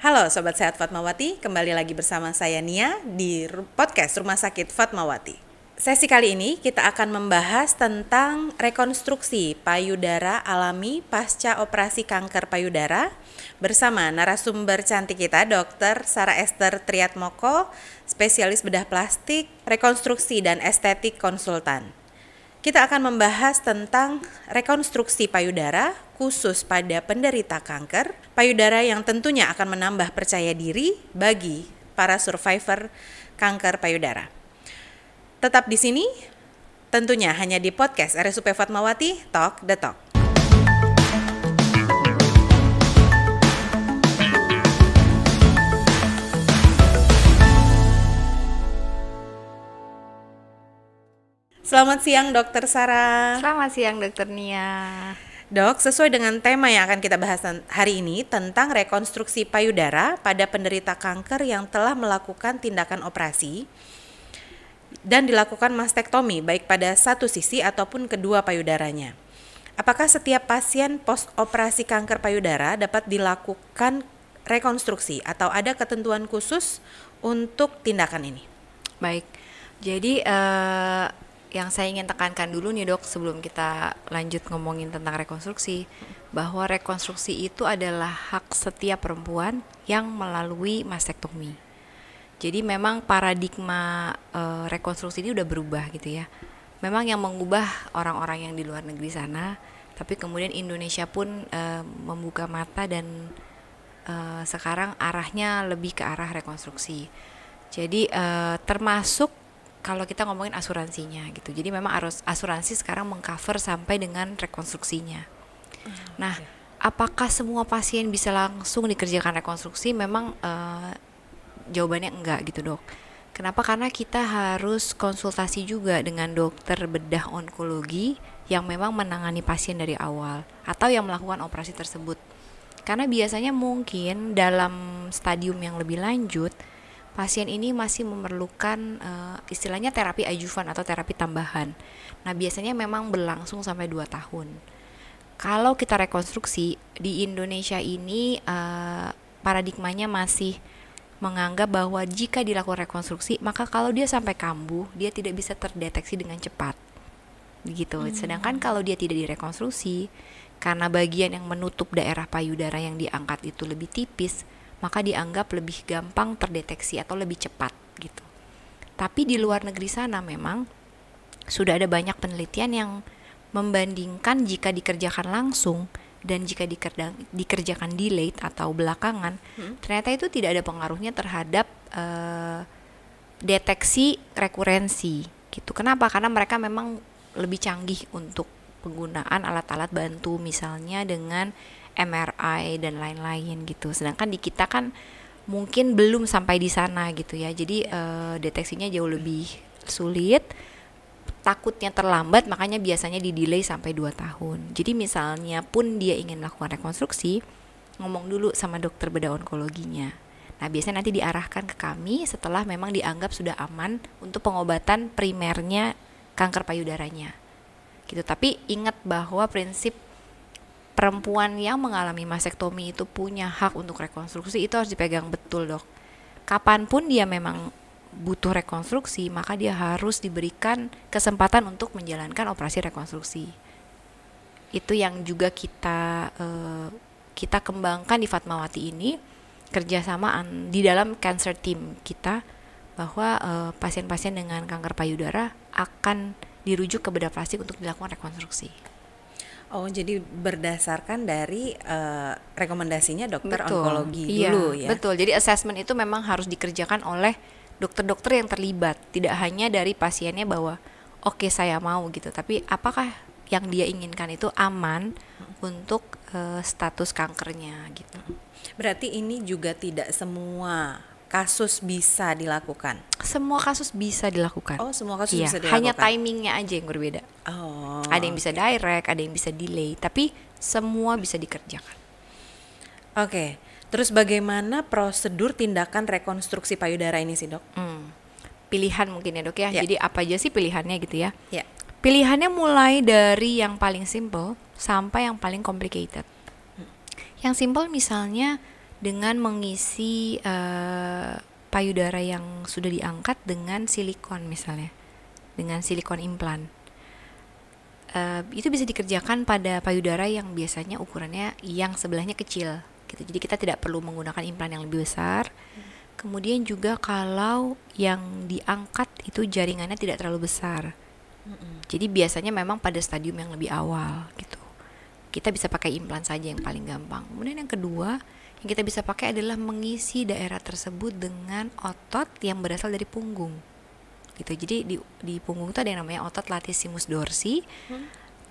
Halo Sobat Sehat Fatmawati, kembali lagi bersama saya Nia di podcast Rumah Sakit Fatmawati. Sesi kali ini kita akan membahas tentang rekonstruksi payudara alami pasca operasi kanker payudara bersama narasumber cantik kita Dr. Sarah Esther Triatmoko, spesialis bedah plastik, rekonstruksi dan estetik konsultan. Kita akan membahas tentang rekonstruksi payudara khusus pada penderita kanker payudara yang tentunya akan menambah percaya diri bagi para survivor kanker payudara. Tetap di sini, tentunya hanya di podcast RSUP Fatmawati, Talk the Talk. Selamat siang Dokter Sarah. Selamat siang Dokter Nia. Dok, sesuai dengan tema yang akan kita bahas hari ini tentang rekonstruksi payudara pada penderita kanker yang telah melakukan tindakan operasi dan dilakukan mastektomi baik pada satu sisi ataupun kedua payudaranya. Apakah setiap pasien post operasi kanker payudara dapat dilakukan rekonstruksi atau ada ketentuan khusus untuk tindakan ini? Baik, jadi yang saya ingin tekankan dulu nih dok sebelum kita lanjut ngomongin tentang rekonstruksi, bahwa rekonstruksi itu adalah hak setiap perempuan yang melalui mastektomi. Jadi memang paradigma rekonstruksi ini udah berubah gitu ya. Memang yang mengubah orang-orang yang di luar negeri sana, tapi kemudian Indonesia pun membuka mata dan sekarang arahnya lebih ke arah rekonstruksi. Jadi termasuk kalau kita ngomongin asuransinya gitu. Jadi memang asuransi sekarang mengcover sampai dengan rekonstruksinya. Nah, apakah semua pasien bisa langsung dikerjakan rekonstruksi? Memang jawabannya enggak gitu dok. Kenapa? Karena kita harus konsultasi juga dengan dokter bedah onkologi yang memang menangani pasien dari awal atau yang melakukan operasi tersebut. Karena biasanya mungkin dalam stadium yang lebih lanjut, pasien ini masih memerlukan istilahnya terapi adjuvan atau terapi tambahan. Nah, biasanya memang berlangsung sampai 2 tahun. Kalau kita rekonstruksi di Indonesia ini paradigmanya masih menganggap bahwa jika dilakukan rekonstruksi, maka kalau dia sampai kambuh, dia tidak bisa terdeteksi dengan cepat. Begitu. Sedangkan kalau dia tidak direkonstruksi, karena bagian yang menutup daerah payudara yang diangkat itu lebih tipis, maka dianggap lebih gampang terdeteksi atau lebih cepat gitu. Tapi di luar negeri sana memang sudah ada banyak penelitian yang membandingkan jika dikerjakan langsung dan jika dikerjakan delayed atau belakangan, ternyata itu tidak ada pengaruhnya terhadap deteksi rekurensi gitu. Kenapa? Karena mereka memang lebih canggih untuk penggunaan alat-alat bantu misalnya dengan MRI dan lain-lain gitu. Sedangkan di kita kan mungkin belum sampai di sana gitu ya. Jadi deteksinya jauh lebih sulit. Takutnya terlambat, makanya biasanya di-delay sampai 2 tahun. Jadi misalnya pun dia ingin melakukan rekonstruksi, ngomong dulu sama dokter bedah onkologinya. Nah, biasanya nanti diarahkan ke kami setelah memang dianggap sudah aman untuk pengobatan primernya kanker payudaranya. Gitu. Tapi ingat bahwa prinsip perempuan yang mengalami mastektomi itu punya hak untuk rekonstruksi, itu harus dipegang betul dok. Kapanpun dia memang butuh rekonstruksi, maka dia harus diberikan kesempatan untuk menjalankan operasi rekonstruksi. Itu yang juga kita kembangkan di Fatmawati ini, kerjasama di dalam cancer team kita, bahwa pasien-pasien dengan kanker payudara akan dirujuk ke bedah plastik untuk dilakukan rekonstruksi. Oh, jadi berdasarkan dari rekomendasinya dokter Betul, onkologi iya, dulu ya? Betul, jadi assessment itu memang harus dikerjakan oleh dokter-dokter yang terlibat. Tidak hanya dari pasiennya bahwa oke, saya mau gitu, tapi apakah yang dia inginkan itu aman untuk status kankernya gitu. Berarti ini juga tidak semua kasus bisa dilakukan? Semua kasus bisa dilakukan. Oh, semua kasus iya, bisa dilakukan? Hanya timingnya aja yang berbeda. Oh, ada yang bisa direct, ada yang bisa delay, tapi semua bisa dikerjakan. Oke, terus bagaimana prosedur tindakan rekonstruksi payudara ini sih dok? Pilihan mungkin ya dok ya. Jadi apa aja sih pilihannya gitu ya? Ya. Pilihannya mulai dari yang paling simple sampai yang paling complicated. Yang simple misalnya dengan mengisi payudara yang sudah diangkat dengan silikon misalnya, dengan silikon implan. Itu bisa dikerjakan pada payudara yang biasanya ukurannya yang sebelahnya kecil gitu. Jadi kita tidak perlu menggunakan implan yang lebih besar. Kemudian juga kalau yang diangkat itu jaringannya tidak terlalu besar. Jadi biasanya memang pada stadium yang lebih awal gitu. Kita bisa pakai implan saja yang paling gampang. Kemudian yang kedua yang kita bisa pakai adalah mengisi daerah tersebut dengan otot yang berasal dari punggung. Gitu. Jadi di punggung itu ada yang namanya otot latissimus dorsi.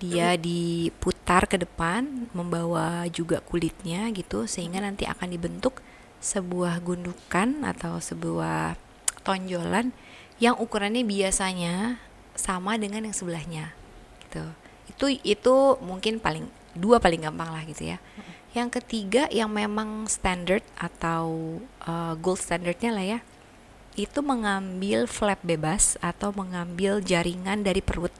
Dia diputar ke depan, membawa juga kulitnya gitu, sehingga nanti akan dibentuk sebuah gundukan atau sebuah tonjolan yang ukurannya biasanya sama dengan yang sebelahnya. Gitu. Itu mungkin dua paling gampang lah gitu ya. Yang ketiga yang memang standard atau gold standardnya lah ya, itu mengambil flap bebas atau mengambil jaringan dari perut.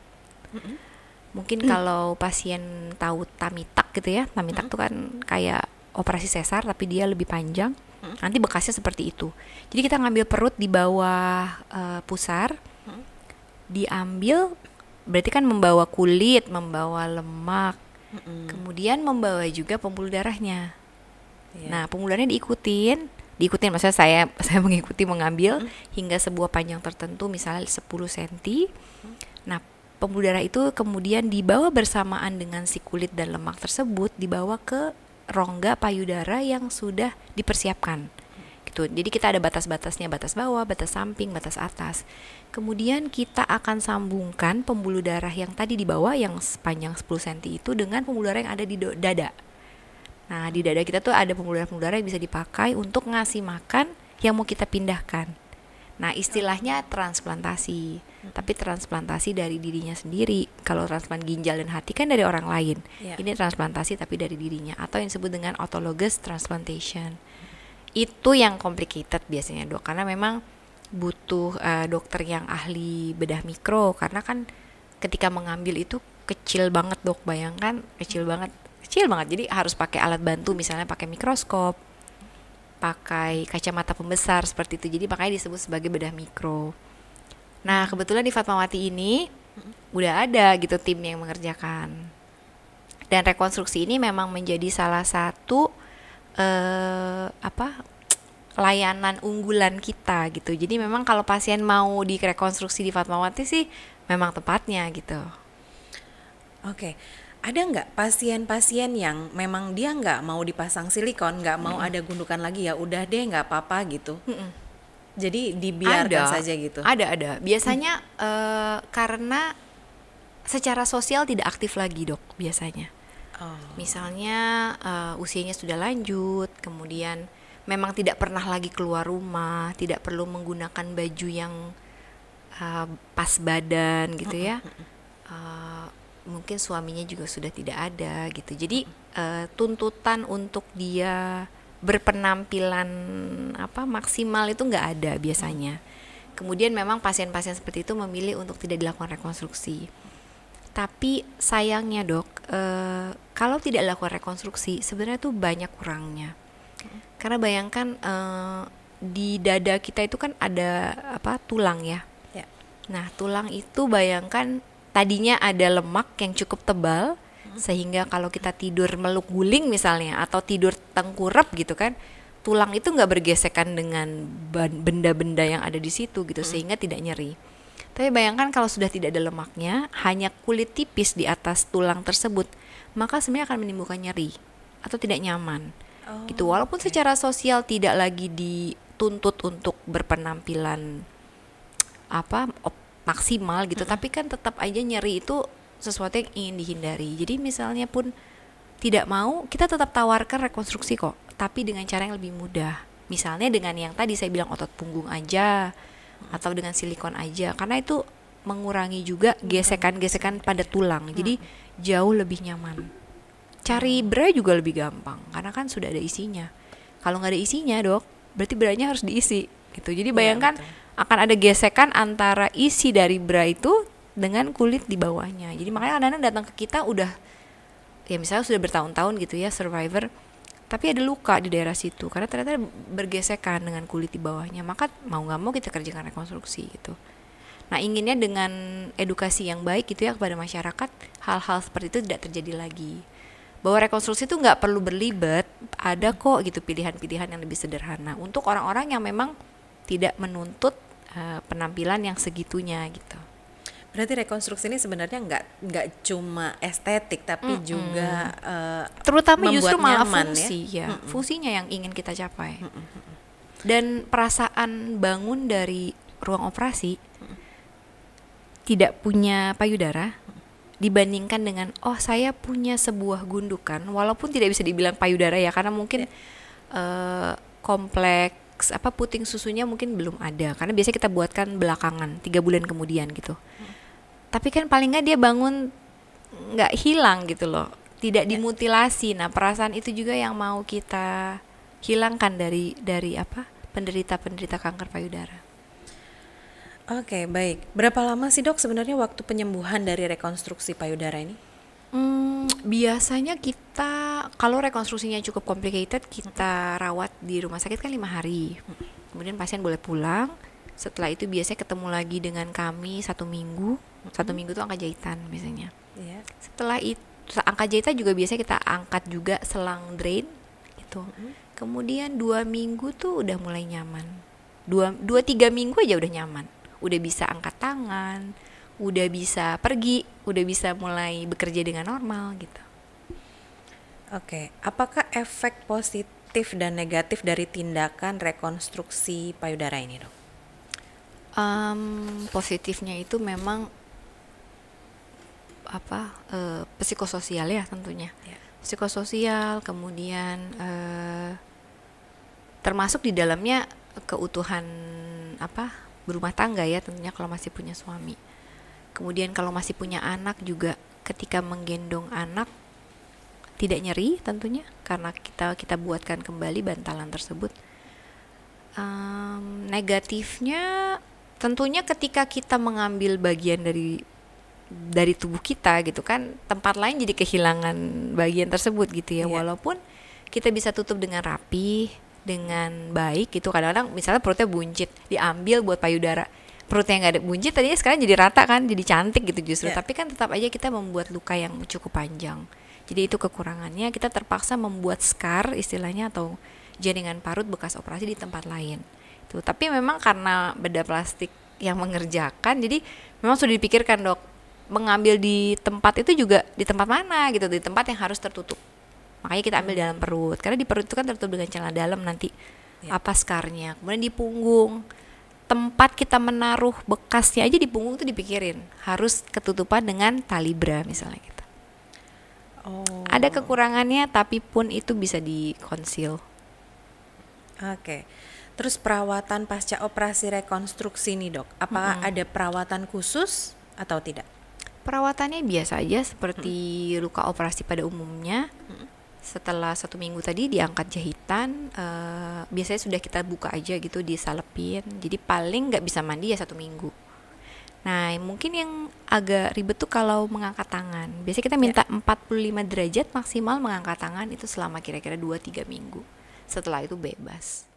Mungkin kalau pasien tahu tummy tuck gitu ya, tummy tuck itu kan kayak operasi sesar tapi dia lebih panjang. Nanti bekasnya seperti itu. Jadi kita ngambil perut di bawah pusar, diambil, berarti kan membawa kulit, membawa lemak, kemudian membawa juga pembuluh darahnya. Nah, pembuluh darahnya diikutin, maksudnya saya mengikuti mengambil hingga sebuah panjang tertentu, misalnya 10 cm. Nah, pembuluh darah itu kemudian dibawa bersamaan dengan si kulit dan lemak tersebut, dibawa ke rongga payudara yang sudah dipersiapkan. Gitu. Jadi kita ada batas-batasnya, batas bawah, batas samping, batas atas. Kemudian kita akan sambungkan pembuluh darah yang tadi di bawah yang sepanjang 10 cm itu dengan pembuluh darah yang ada di dada. Nah, di dada kita tuh ada pembuluh darah yang bisa dipakai untuk ngasih makan yang mau kita pindahkan. Nah, istilahnya transplantasi. Tapi transplantasi dari dirinya sendiri. Kalau transplant ginjal dan hati kan dari orang lain. Ini transplantasi tapi dari dirinya, atau yang disebut dengan autologous transplantation. Itu yang complicated biasanya, Dok, karena memang butuh dokter yang ahli bedah mikro, karena kan ketika mengambil itu kecil banget, Dok. Bayangkan kecil banget. Jadi harus pakai alat bantu, misalnya pakai mikroskop, pakai kacamata pembesar seperti itu. Jadi makanya disebut sebagai bedah mikro. Nah, kebetulan di Fatmawati ini udah ada gitu tim yang mengerjakan. Dan rekonstruksi ini memang menjadi salah satu layanan unggulan kita gitu. Jadi memang kalau pasien mau direkonstruksi di Fatmawati sih memang tepatnya gitu. Oke. Ada nggak pasien-pasien yang memang dia nggak mau dipasang silikon, nggak mau ada gundukan lagi, ya udah deh nggak apa-apa gitu? Jadi dibiarkan saja gitu? Ada. Biasanya karena secara sosial tidak aktif lagi, Dok, biasanya. Misalnya usianya sudah lanjut, kemudian memang tidak pernah lagi keluar rumah, tidak perlu menggunakan baju yang pas badan gitu ya. Mungkin suaminya juga sudah tidak ada gitu. Jadi tuntutan untuk dia berpenampilan maksimal itu nggak ada biasanya. Kemudian memang pasien-pasien seperti itu memilih untuk tidak dilakukan rekonstruksi. Tapi sayangnya, Dok, kalau tidak dilakukan rekonstruksi sebenarnya tuh banyak kurangnya. Karena bayangkan di dada kita itu kan ada tulang ya. Nah, tulang itu bayangkan tadinya ada lemak yang cukup tebal, sehingga kalau kita tidur meluk guling misalnya, atau tidur tengkurap gitu kan, tulang itu nggak bergesekan dengan benda-benda yang ada di situ gitu, sehingga tidak nyeri. Tapi bayangkan kalau sudah tidak ada lemaknya, hanya kulit tipis di atas tulang tersebut, maka sebenarnya akan menimbulkan nyeri atau tidak nyaman. Gitu. Walaupun secara sosial tidak lagi dituntut untuk berpenampilan maksimal gitu, tapi kan tetap aja nyeri itu sesuatu yang ingin dihindari. Jadi misalnya pun tidak mau, kita tetap tawarkan rekonstruksi kok, tapi dengan cara yang lebih mudah. Misalnya dengan yang tadi saya bilang otot punggung aja, atau dengan silikon aja, karena itu mengurangi juga gesekan-gesekan pada tulang. Jadi jauh lebih nyaman. Cari bra juga lebih gampang, karena kan sudah ada isinya. Kalau nggak ada isinya, Dok, berarti branya harus diisi gitu. Jadi bayangkan akan ada gesekan antara isi dari bra itu dengan kulit di bawahnya. Jadi makanya kadang-kadang datang ke kita udah, ya misalnya sudah bertahun-tahun gitu ya, survivor, tapi ada luka di daerah situ karena ternyata bergesekan dengan kulit di bawahnya, maka mau nggak mau kita kerjakan rekonstruksi gitu. Nah, inginnya dengan edukasi yang baik gitu ya kepada masyarakat, hal-hal seperti itu tidak terjadi lagi. Bahwa rekonstruksi itu nggak perlu berlibat, ada kok gitu pilihan-pilihan yang lebih sederhana untuk orang-orang yang memang tidak menuntut penampilan yang segitunya gitu. Berarti rekonstruksi ini sebenarnya nggak cuma estetik tapi juga terutama membuat justru malah nyaman, fungsi ya, fungsinya yang ingin kita capai. Dan perasaan bangun dari ruang operasi tidak punya payudara dibandingkan dengan saya punya sebuah gundukan, walaupun tidak bisa dibilang payudara ya karena mungkin kompleks puting susunya mungkin belum ada karena biasanya kita buatkan belakangan 3 bulan kemudian gitu. Tapi kan paling nggak dia bangun nggak hilang gitu loh, tidak dimutilasi. Nah, perasaan itu juga yang mau kita hilangkan dari penderita kanker payudara. Oke, baik. Berapa lama sih dok sebenarnya waktu penyembuhan dari rekonstruksi payudara ini? Biasanya kita kalau rekonstruksinya cukup complicated, kita rawat di rumah sakit kan 5 hari. Kemudian pasien boleh pulang. Setelah itu biasanya ketemu lagi dengan kami 1 minggu. 1 minggu itu angkat jahitan biasanya. Setelah itu angkat jahitan juga biasanya kita angkat juga selang drain gitu. Kemudian 2 minggu tuh udah mulai nyaman. 2-3 minggu aja udah nyaman. Udah bisa angkat tangan, udah bisa pergi, udah bisa mulai bekerja dengan normal gitu. Oke, apakah efek positif dan negatif dari tindakan rekonstruksi payudara ini, dok? Positifnya itu memang psikososial ya tentunya. Psikososial, kemudian termasuk di dalamnya keutuhan berumah tangga ya tentunya kalau masih punya suami. Kemudian kalau masih punya anak juga ketika menggendong anak tidak nyeri tentunya karena kita buatkan kembali bantalan tersebut. Negatifnya tentunya ketika kita mengambil bagian dari tubuh kita gitu kan, tempat lain jadi kehilangan bagian tersebut gitu ya. Walaupun kita bisa tutup dengan rapi, dengan baik gitu. Kadang-kadang misalnya perutnya buncit, diambil buat payudara, perutnya nggak ada buncit tadinya sekarang jadi rata kan, jadi cantik gitu justru. Tapi kan tetap aja kita membuat luka yang cukup panjang. Jadi itu kekurangannya, kita terpaksa membuat scar istilahnya atau jaringan parut bekas operasi di tempat lain. Tuh, tapi memang karena bedah plastik yang mengerjakan, jadi memang sudah dipikirkan dok, mengambil di tempat itu juga di tempat mana gitu, di tempat yang harus tertutup. Makanya kita ambil dalam perut, karena di perut itu kan tertutup dengan celana dalam nanti skarnya. Kemudian di punggung, tempat kita menaruh bekasnya aja di punggung itu dipikirin harus ketutupan dengan tali bra misalnya gitu. Ada kekurangannya, tapi pun itu bisa dikonsil. Oke. Terus perawatan pasca operasi rekonstruksi nih dok, apakah ada perawatan khusus atau tidak? Perawatannya biasa aja seperti luka operasi pada umumnya. Setelah 1 minggu tadi diangkat jahitan, biasanya sudah kita buka aja gitu, disalepin. Jadi paling nggak bisa mandi ya 1 minggu. Nah mungkin yang agak ribet tuh kalau mengangkat tangan. Biasanya kita minta 45 derajat maksimal mengangkat tangan itu selama kira-kira 2-3 minggu. Setelah itu bebas.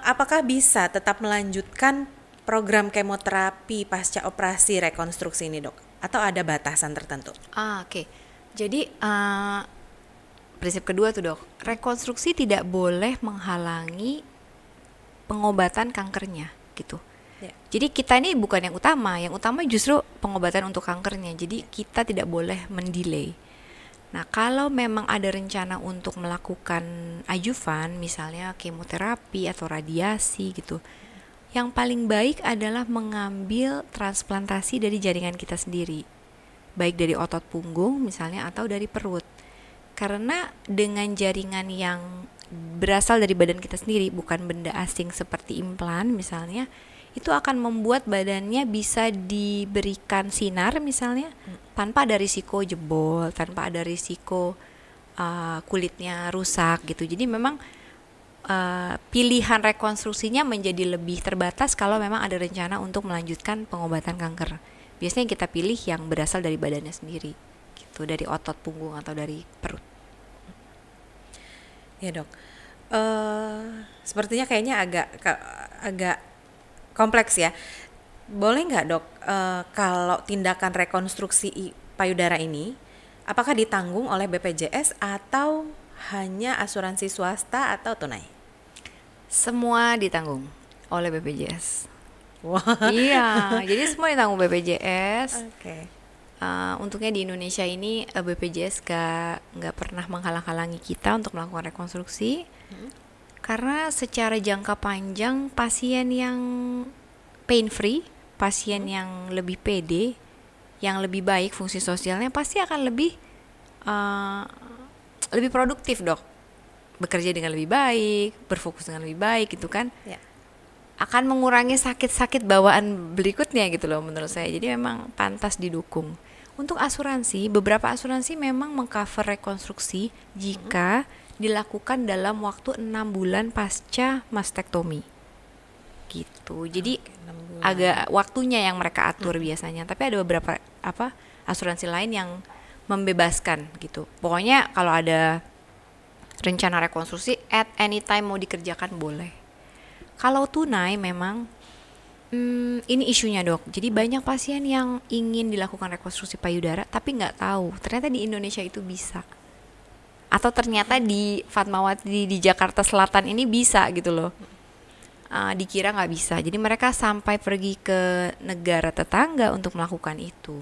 Apakah bisa tetap melanjutkan program kemoterapi pasca operasi rekonstruksi ini dok? Atau ada batasan tertentu? Oke. Jadi prinsip kedua tuh dok, rekonstruksi tidak boleh menghalangi pengobatan kankernya gitu. Jadi kita ini bukan yang utama justru pengobatan untuk kankernya. Jadi kita tidak boleh mendelay. Nah, kalau memang ada rencana untuk melakukan adjuvan, misalnya kemoterapi atau radiasi gitu, yang paling baik adalah mengambil transplantasi dari jaringan kita sendiri, baik dari otot punggung misalnya atau dari perut. Karena dengan jaringan yang berasal dari badan kita sendiri, bukan benda asing seperti implan misalnya, itu akan membuat badannya bisa diberikan sinar misalnya tanpa ada risiko jebol, tanpa ada risiko kulitnya rusak gitu. Jadi memang pilihan rekonstruksinya menjadi lebih terbatas kalau memang ada rencana untuk melanjutkan pengobatan kanker. Biasanya kita pilih yang berasal dari badannya sendiri, gitu, dari otot punggung atau dari perut. Ya dok, sepertinya kayaknya agak kompleks ya. Boleh nggak dok, kalau tindakan rekonstruksi payudara ini, apakah ditanggung oleh BPJS atau hanya asuransi swasta atau tunai? Semua ditanggung oleh BPJS. Wah. Iya, jadi semua ditanggung BPJS. Oke. Untungnya di Indonesia ini BPJS nggak pernah menghalang-halangi kita untuk melakukan rekonstruksi, karena secara jangka panjang pasien yang pain free, pasien yang lebih pede, yang lebih baik fungsi sosialnya pasti akan lebih produktif dok, bekerja dengan lebih baik, berfokus dengan lebih baik gitu kan. Ya. Akan mengurangi sakit-sakit bawaan berikutnya gitu loh menurut saya. Jadi memang pantas didukung. Untuk asuransi, beberapa asuransi memang mengcover rekonstruksi jika dilakukan dalam waktu 6 bulan pasca mastektomi. Gitu. Jadi agak waktunya yang mereka atur biasanya. Tapi ada beberapa asuransi lain yang membebaskan gitu. Pokoknya kalau ada rencana rekonstruksi at any time mau dikerjakan boleh. Kalau tunai memang ini isunya dok. Jadi banyak pasien yang ingin dilakukan rekonstruksi payudara tapi nggak tahu ternyata di Indonesia itu bisa. Atau ternyata di Fatmawati di Jakarta Selatan ini bisa gitu loh. Dikira nggak bisa. Jadi mereka sampai pergi ke negara tetangga untuk melakukan itu.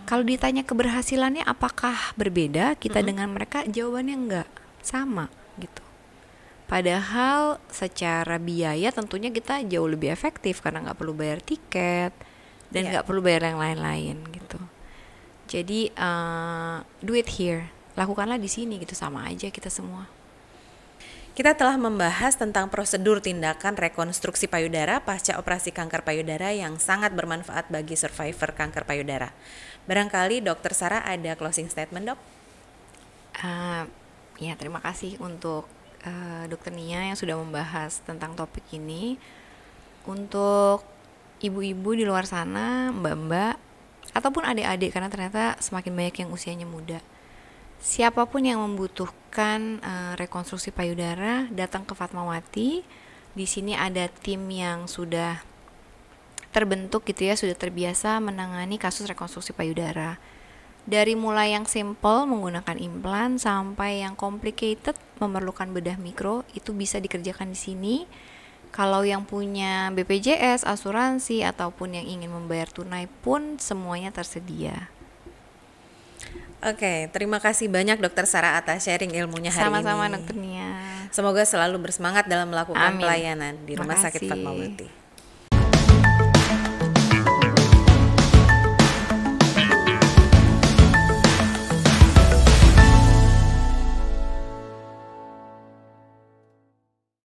Kalau ditanya keberhasilannya apakah berbeda kita dengan mereka, jawabannya enggak, sama gitu. Padahal secara biaya tentunya kita jauh lebih efektif karena nggak perlu bayar tiket dan nggak perlu bayar yang lain-lain gitu. Jadi do it here, lakukanlah di sini gitu, sama aja kita semua. Kita telah membahas tentang prosedur tindakan rekonstruksi payudara pasca operasi kanker payudara yang sangat bermanfaat bagi survivor kanker payudara. Barangkali Dokter Sarah ada closing statement dok? Ya terima kasih untuk Dokter Nia yang sudah membahas tentang topik ini. Untuk ibu-ibu di luar sana, mbak-mbak, ataupun adik-adik, karena ternyata semakin banyak yang usianya muda, siapapun yang membutuhkan rekonstruksi payudara, datang ke Fatmawati. Di sini ada tim yang sudah terbentuk gitu ya, sudah terbiasa menangani kasus rekonstruksi payudara. Dari mulai yang simple menggunakan implan sampai yang complicated memerlukan bedah mikro, itu bisa dikerjakan di sini. Kalau yang punya BPJS, asuransi ataupun yang ingin membayar tunai pun semuanya tersedia. Oke, terima kasih banyak Dokter Sarah atas sharing ilmunya hari ini. Sama-sama Dokter Nia. Semoga selalu bersemangat dalam melakukan Amin. pelayanan di Rumah Sakit Makasih. Fatmawati.